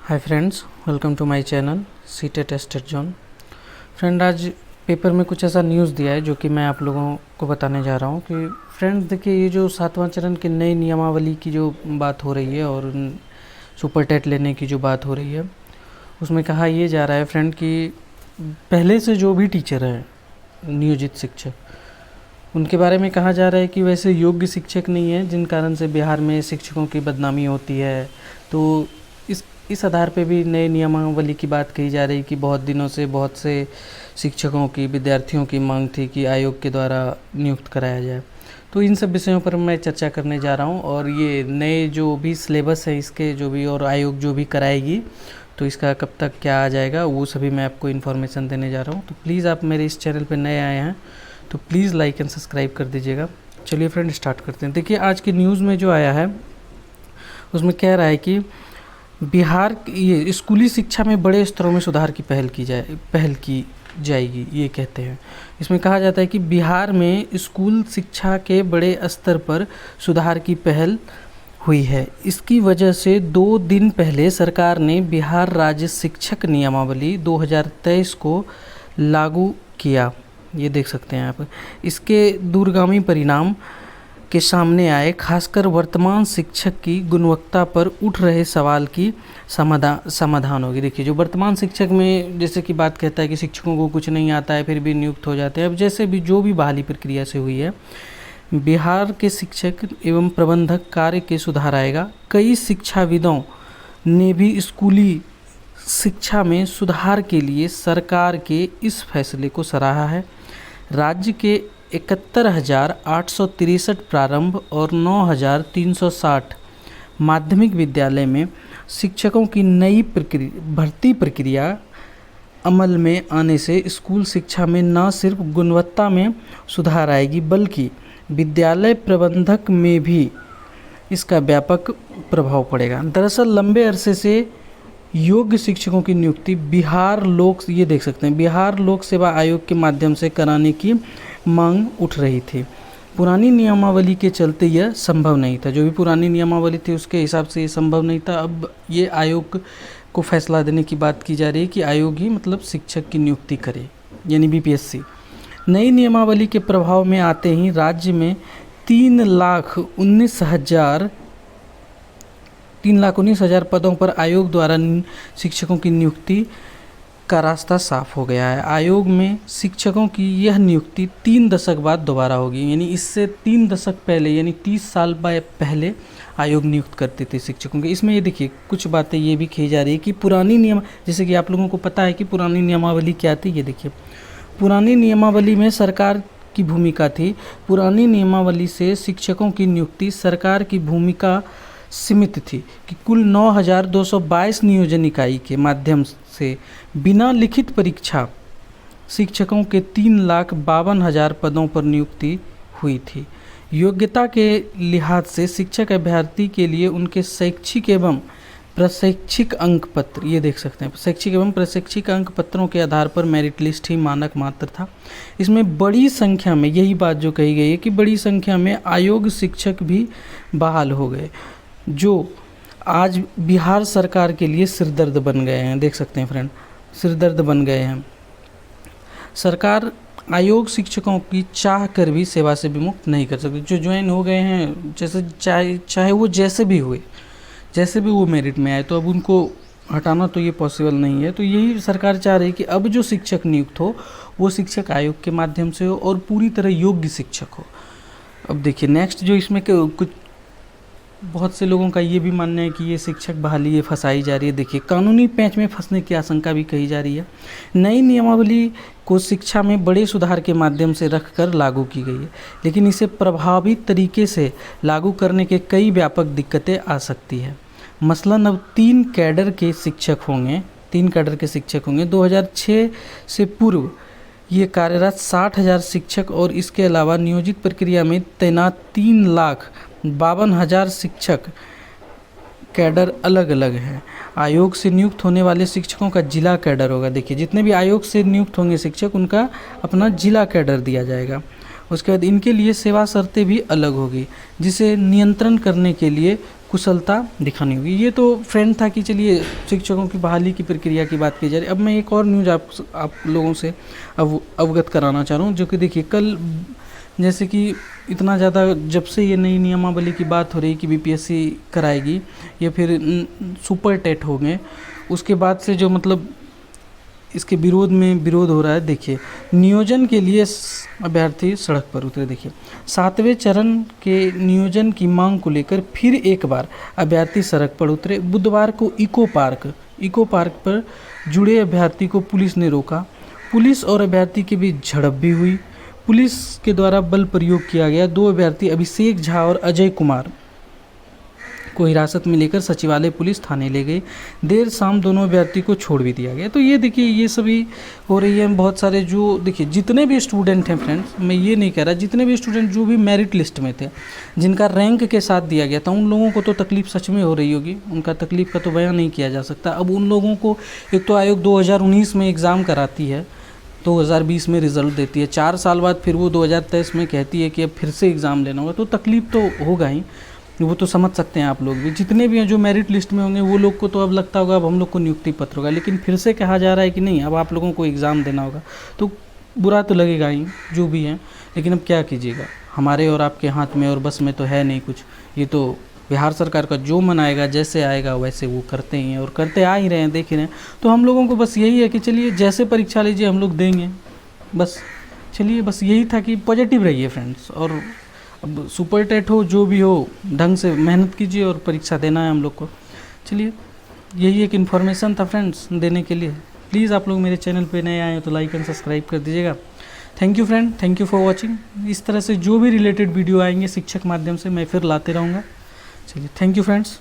Hi friends, welcome to my channel CTET tested zone. Friend, आज paper में कुछ ऐसा न्यूज़ दिया है जो कि मैं आप लोगों को बताने जा रहा हूँ कि फ्रेंड्स देखिए, ये जो 7वां चरण की नई नियमावली की जो बात हो रही है और सुपर टेट लेने की जो बात हो रही है, उसमें कहा ये जा रहा है फ्रेंड कि पहले से जो भी टीचर हैं नियोजित शिक्षक, उनके बारे में कहा जा रहा है कि वैसे योग्य शिक्षक नहीं है, जिन कारण से बिहार में शिक्षकों की बदनामी होती है। तो इस आधार पे भी नए नियमावली की बात कही जा रही है कि बहुत दिनों से बहुत से शिक्षकों की, विद्यार्थियों की मांग थी कि आयोग के द्वारा नियुक्त कराया जाए। तो इन सब विषयों पर मैं चर्चा करने जा रहा हूँ और ये नए जो भी सिलेबस है इसके जो भी और आयोग जो भी कराएगी, तो इसका कब तक क्या आ जाएगा वो सभी मैं आपको इन्फॉर्मेशन देने जा रहा हूँ। तो प्लीज़ आप मेरे इस चैनल पर नए आए हैं तो प्लीज़ लाइक एंड सब्सक्राइब कर दीजिएगा। चलिए फ्रेंड, स्टार्ट करते हैं। देखिए, आज की न्यूज़ में जो आया है उसमें कह रहा है कि बिहार ये स्कूली शिक्षा में बड़े स्तरों में सुधार की पहल की जाएगी, ये कहते हैं। इसमें कहा जाता है कि बिहार में स्कूल शिक्षा के बड़े स्तर पर सुधार की पहल हुई है। इसकी वजह से 2 दिन पहले सरकार ने बिहार राज्य शिक्षक नियमावली 2023 को लागू किया। ये देख सकते हैं आप। इसके दूरगामी परिणाम के सामने आए, खासकर वर्तमान शिक्षक की गुणवत्ता पर उठ रहे सवाल की समाधान होगी। देखिए, जो वर्तमान शिक्षक में जैसे कि बात कहता है कि शिक्षकों को कुछ नहीं आता है फिर भी नियुक्त हो जाते हैं। अब जैसे भी जो भी बहाली प्रक्रिया से हुई है, बिहार के शिक्षक एवं प्रबंधक कार्य के सुधार आएगा। कई शिक्षाविदों ने भी स्कूली शिक्षा में सुधार के लिए सरकार के इस फैसले को सराहा है। राज्य के 71,863 प्रारंभ और 9,360 माध्यमिक विद्यालय में शिक्षकों की नई भर्ती प्रक्रिया अमल में आने से स्कूल शिक्षा में न सिर्फ गुणवत्ता में सुधार आएगी बल्कि विद्यालय प्रबंधक में भी इसका व्यापक प्रभाव पड़ेगा। दरअसल लंबे अरसे से योग्य शिक्षकों की नियुक्ति बिहार लोक सेवा आयोग के माध्यम से कराने की मांग उठ रही थी। पुरानी नियमावली के चलते यह संभव नहीं था। जो भी पुरानी नियमावली थी उसके हिसाब से ये संभव नहीं था। अब ये आयोग को फैसला देने की बात की जा रही है कि आयोग ही शिक्षक की नियुक्ति करे, यानी बीपीएससी। नई नियमावली के प्रभाव में आते ही राज्य में 3,19,000 पदों पर आयोग द्वारा शिक्षकों की नियुक्ति का रास्ता साफ हो गया है। आयोग में शिक्षकों की यह नियुक्ति 3 दशक बाद दोबारा होगी, यानी इससे 3 दशक पहले, यानी 30 साल पहले आयोग नियुक्त करते थे शिक्षकों के। इसमें ये देखिए, कुछ बातें ये भी कही जा रही है कि पुरानी नियम, जैसे कि आप लोगों को पता है कि पुरानी नियमावली क्या थी। ये देखिए, पुरानी नियमावली में सरकार की भूमिका थी। पुरानी नियमावली से शिक्षकों की नियुक्ति सरकार की भूमिका सीमित थी कि कुल 9,222 नियोजन इकाई के माध्यम से बिना लिखित परीक्षा शिक्षकों के 3,52,000 पदों पर नियुक्ति हुई थी। योग्यता के लिहाज से शिक्षक अभ्यर्थी के लिए उनके शैक्षिक एवं प्रशैक्षिक अंक पत्र, ये देख सकते हैं, शैक्षिक एवं प्रशैक्षिक अंक पत्रों के आधार पर मेरिट लिस्ट ही मानक मात्र था। इसमें बड़ी संख्या में, यही बात जो कही गई है कि बड़ी संख्या में अयोग्य शिक्षक भी बहाल हो गए, जो आज बिहार सरकार के लिए सिरदर्द बन गए हैं। देख सकते हैं फ्रेंड, सिरदर्द बन गए हैं। सरकार अयोग्य शिक्षकों की चाह कर भी सेवा से विमुक्त नहीं कर सकती। जो ज्वाइन हो गए हैं, जैसे चाहे वो जैसे भी वो मेरिट में आए, तो अब उनको हटाना तो ये पॉसिबल नहीं है। तो यही सरकार चाह रही है कि अब जो शिक्षक नियुक्त हो वो शिक्षक आयोग के माध्यम से हो और पूरी तरह योग्य शिक्षक हो। अब देखिए नेक्स्ट, जो इसमें कुछ बहुत से लोगों का ये भी मानना है कि ये शिक्षक बहाली ये फंसाई जा रही है। देखिए, कानूनी पेंच में फंसने की आशंका भी कही जा रही है। नई नियमावली को शिक्षा में बड़े सुधार के माध्यम से रखकर लागू की गई है, लेकिन इसे प्रभावी तरीके से लागू करने के कई व्यापक दिक्कतें आ सकती है। मसलन अब 3 कैडर के शिक्षक होंगे। 2006 से पूर्व ये कार्यरत 60,000 शिक्षक और इसके अलावा नियोजित प्रक्रिया में तैनात 3,52,000 शिक्षक कैडर अलग अलग हैं। आयोग से नियुक्त होने वाले शिक्षकों का जिला कैडर होगा। देखिए, जितने भी आयोग से नियुक्त होंगे शिक्षक, उनका अपना जिला कैडर दिया जाएगा। उसके बाद इनके लिए सेवा शर्तें भी अलग होगी, जिसे नियंत्रण करने के लिए कुशलता दिखानी होगी। ये तो फ्रेंड था कि चलिए शिक्षकों की बहाली की प्रक्रिया की बात की जा रही है। अब मैं एक और न्यूज़ आप लोगों से अवगत कराना चाह रहा हूँ, जो कि देखिए कल जैसे कि इतना ज़्यादा जब से ये नई नियमावली की बात हो रही कि बीपीएससी कराएगी या फिर सुपर टेट हो गए, उसके बाद से जो मतलब इसके विरोध हो रहा है। देखिए नियोजन के लिए अभ्यर्थी सड़क पर उतरे। देखिए 7वें चरण के नियोजन की मांग को लेकर फिर एक बार अभ्यर्थी सड़क पर उतरे। बुधवार को इको पार्क पर जुड़े अभ्यर्थी को पुलिस ने रोका। पुलिस और अभ्यर्थी के बीच झड़प भी हुई। पुलिस के द्वारा बल प्रयोग किया गया। 2 अभ्यर्थी अभिषेक झा और अजय कुमार को हिरासत में लेकर सचिवालय पुलिस थाने ले गई। देर शाम दोनों अभ्यर्थी को छोड़ भी दिया गया। तो ये देखिए ये सभी हो रही है। बहुत सारे जो देखिए जितने भी स्टूडेंट हैं फ्रेंड्स, मैं ये नहीं कह रहा, जितने भी स्टूडेंट जो भी मेरिट लिस्ट में थे, जिनका रैंक के साथ दिया गया था, उन लोगों को तो तकलीफ़ सच में हो रही होगी। उनका तकलीफ़ का तो बयान नहीं किया जा सकता। अब उन लोगों को एक तो आयोग 2019 में एग्ज़ाम कराती है, 2020 में रिज़ल्ट देती है, 4 साल बाद फिर वो 2023 में कहती है कि अब फिर से एग्ज़ाम लेना होगा, तो तकलीफ़ तो होगा ही। वो तो समझ सकते हैं आप लोग भी। जितने भी हैं जो मेरिट लिस्ट में होंगे वो लोग को तो अब लगता होगा अब हम लोग को नियुक्ति पत्र होगा, लेकिन फिर से कहा जा रहा है कि नहीं अब आप लोगों को एग्ज़ाम देना होगा, तो बुरा तो लगेगा ही जो भी हैं। लेकिन अब क्या कीजिएगा, हमारे और आपके हाथ में और बस में तो है नहीं कुछ। ये तो बिहार सरकार का जो मन आएगा, जैसे आएगा वैसे वो करते ही हैं और करते आ ही रहे हैं, देख ही रहे हैं। तो हम लोगों को बस यही है कि चलिए जैसे परीक्षा लीजिए हम लोग देंगे, बस चलिए बस यही था कि पॉजिटिव रहिए फ्रेंड्स। और अब सुपर टेट हो जो भी हो, ढंग से मेहनत कीजिए और परीक्षा देना है हम लोग को। चलिए यही एक इन्फॉर्मेशन था फ्रेंड्स देने के लिए। प्लीज़ आप लोग मेरे चैनल पे नए आए हैं तो लाइक एंड सब्सक्राइब कर दीजिएगा। Thank you friend, thank you for watching. इस तरह से जो भी रिलेटेड वीडियो आएंगे शिक्षक माध्यम से मैं फिर लाते रहूँगा। चलिए थैंक यू फ्रेंड्स।